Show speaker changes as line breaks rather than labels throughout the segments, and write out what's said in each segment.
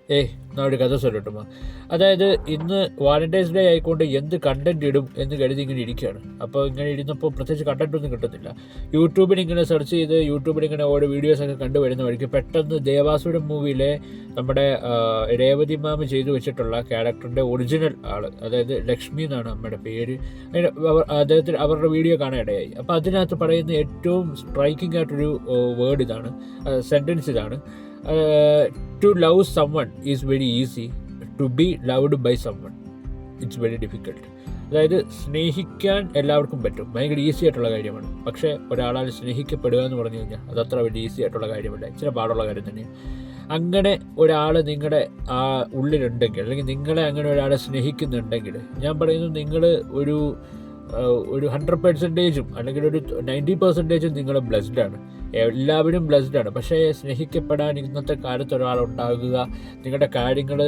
ഞാൻ ഒരു കഥ ചൊല്ലട്ടുമോ. അതായത് ഇന്ന് വാലന്റൈൻസ് ഡേ ആയിക്കൊണ്ട് എന്ത് കണ്ടന്റ് ഇടും എന്ന് കരുതി ഇങ്ങനെ ഇരിക്കുകയാണ്. അപ്പോൾ ഇങ്ങനെ ഇരുന്നപ്പോൾ പ്രത്യേകിച്ച് കണ്ടന്റൊന്നും കിട്ടുന്നില്ല. യൂട്യൂബിൽ ഇങ്ങനെ സെർച്ച് ചെയ്ത് യൂട്യൂബിൽ ഇങ്ങനെ ഓരോ വീഡിയോസൊക്കെ കണ്ടുവരുന്ന വഴിക്ക് പെട്ടെന്ന് ദേവാസുരം മൂവിയിലെ നമ്മുടെ രേവതി മാമ ചെയ്തു വെച്ചിട്ടുള്ള ക്യാരക്ടറിൻ്റെ ഒറിജിനൽ ആൾ, അതായത് ലക്ഷ്മി എന്നാണ് അമ്മയുടെ പേര്, അദ്ദേഹത്തിന് അവരുടെ വീഡിയോ കാണാനിടയായി. അപ്പോൾ അതിനകത്ത് പറയുന്ന ഏറ്റവും സ്ട്രൈക്കിംഗ് ആയിട്ടൊരു വേർഡ് ഇതാണ്, സെൻറ്റൻസ് ഇതാണ്: to love someone is very easy, to be loved by someone it's very difficult. അതായത് സ്നേഹിക്കാൻ എല്ലാവർക്കും പറ്റും, ഭയങ്കര ഈസി ആയിട്ടുള്ള കാര്യമാണ്. പക്ഷേ ഒരാളാൽ സ്നേഹിക്കപ്പെടുക എന്ന് പറഞ്ഞു കഴിഞ്ഞാൽ അത് അത്ര വലിയ ഈസി ആയിട്ടുള്ള കാര്യമല്ല, ഇച്ചിരി പാടുള്ള കാര്യം തന്നെയാണ്. അങ്ങനെ ഒരാൾ നിങ്ങളുടെ ആ ഉള്ളിലുണ്ടെങ്കിൽ, അല്ലെങ്കിൽ നിങ്ങളെ അങ്ങനെ ഒരാളെ സ്നേഹിക്കുന്നുണ്ടെങ്കിൽ, ഞാൻ പറയുന്നത് നിങ്ങൾ ഒരു 100%, അല്ലെങ്കിൽ ഒരു 90% നിങ്ങൾ ബ്ലെസ്ഡാണ്. എല്ലാവരും ബ്ലെസ്ഡാണ്. പക്ഷേ സ്നേഹിക്കപ്പെടാൻ ഇന്നത്തെ കാലത്ത് ഒരാളുണ്ടാകുക, നിങ്ങളുടെ കാര്യങ്ങൾ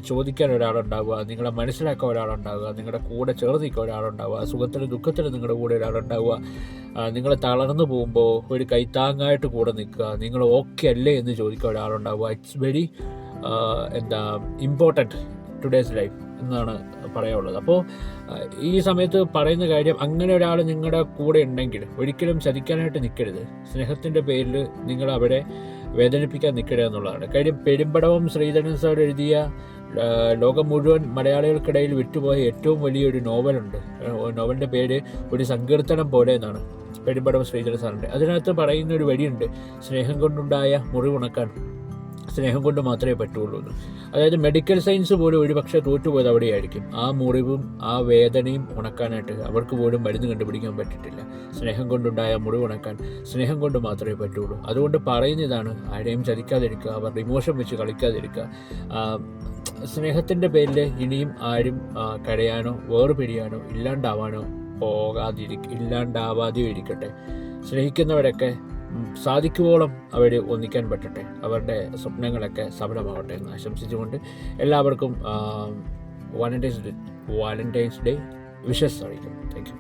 ചോദിക്കാൻ ഒരാളുണ്ടാവുക, നിങ്ങളെ മനസ്സിലാക്കാൻ ഒരാളുണ്ടാവുക, നിങ്ങളുടെ കൂടെ ചേർന്ന് നിൽക്കാൻ ഒരാളുണ്ടാവുക, സുഖത്തിലും ദുഃഖത്തിലും നിങ്ങളുടെ കൂടെ ഒരാളുണ്ടാവുക, നിങ്ങൾ തളർന്നു പോകുമ്പോൾ ഒരു കൈത്താങ്ങായിട്ട് കൂടെ നിൽക്കുക, നിങ്ങൾ ഓക്കെ അല്ലേ എന്ന് ചോദിക്കാൻ ഒരാളുണ്ടാവുക. It's very important today's life എന്നാണ് പറയാനുള്ളത്. അപ്പോൾ ഈ സമയത്ത് പറയുന്ന കാര്യം, അങ്ങനെ ഒരാൾ നിങ്ങളുടെ കൂടെ ഉണ്ടെങ്കിൽ ഒരിക്കലും ചതിക്കാനായിട്ട് നിൽക്കരുത്. സ്നേഹത്തിൻ്റെ പേരിൽ നിങ്ങൾ അവരെ വേദനിപ്പിക്കാൻ നിൽക്കരുത് എന്നുള്ളതാണ് കാര്യം. പെരുമ്പടവം ശ്രീധരൻ സാർ എഴുതിയ ലോകം മുഴുവൻ മലയാളികൾക്കിടയിൽ വിറ്റുപോയ ഏറ്റവും വലിയൊരു നോവലുണ്ട്. നോവലിൻ്റെ പേര് ഒരു സങ്കീർത്തനം പോലെ എന്നാണ്, പെരുമ്പടവം ശ്രീധരൻ സാറിൻ്റെ. അതിനകത്ത് പറയുന്ന ഒരു വരിയുണ്ട്: സ്നേഹം കൊണ്ടുണ്ടായ മുറിവുണക്കാൻ സ്നേഹം കൊണ്ട് മാത്രമേ പറ്റുള്ളൂ എന്ന്. അതായത് മെഡിക്കൽ സയൻസ് പോലും ഒരു പക്ഷേ തോറ്റുപോയത് അവിടെയായിരിക്കും. ആ മുറിവും ആ വേദനയും ഉണക്കാനായിട്ട് അവർക്ക് പോലും മരുന്ന് കണ്ടുപിടിക്കാൻ പറ്റിയിട്ടില്ല. സ്നേഹം കൊണ്ടുണ്ടായ മുറിവ് ഉണക്കാൻ സ്നേഹം കൊണ്ട് മാത്രമേ പറ്റുള്ളൂ. അതുകൊണ്ട് പറയുന്നതാണ്, ആരെയും ചതിക്കാതിരിക്കുക, അവരുടെ ഇമോഷൻ വെച്ച് കളിക്കാതിരിക്കുക. സ്നേഹത്തിൻ്റെ പേരിൽ ഇനിയും ആരും കരയാനോ വേർപിരിയാനോ ഇല്ലാണ്ടാവാതെയോ ഇരിക്കട്ടെ. സ്നേഹിക്കുന്നവരൊക്കെ സാധിക്കുവോളം അവർ ഒന്നിക്കാൻ പറ്റട്ടെ, അവരുടെ സ്വപ്നങ്ങളൊക്കെ സഫലമാവട്ടെ എന്ന് ആശംസിച്ചുകൊണ്ട് എല്ലാവർക്കും വാലന്റൈൻസ് ഡേ വിഷസ് അറിയിക്കും. Thank you.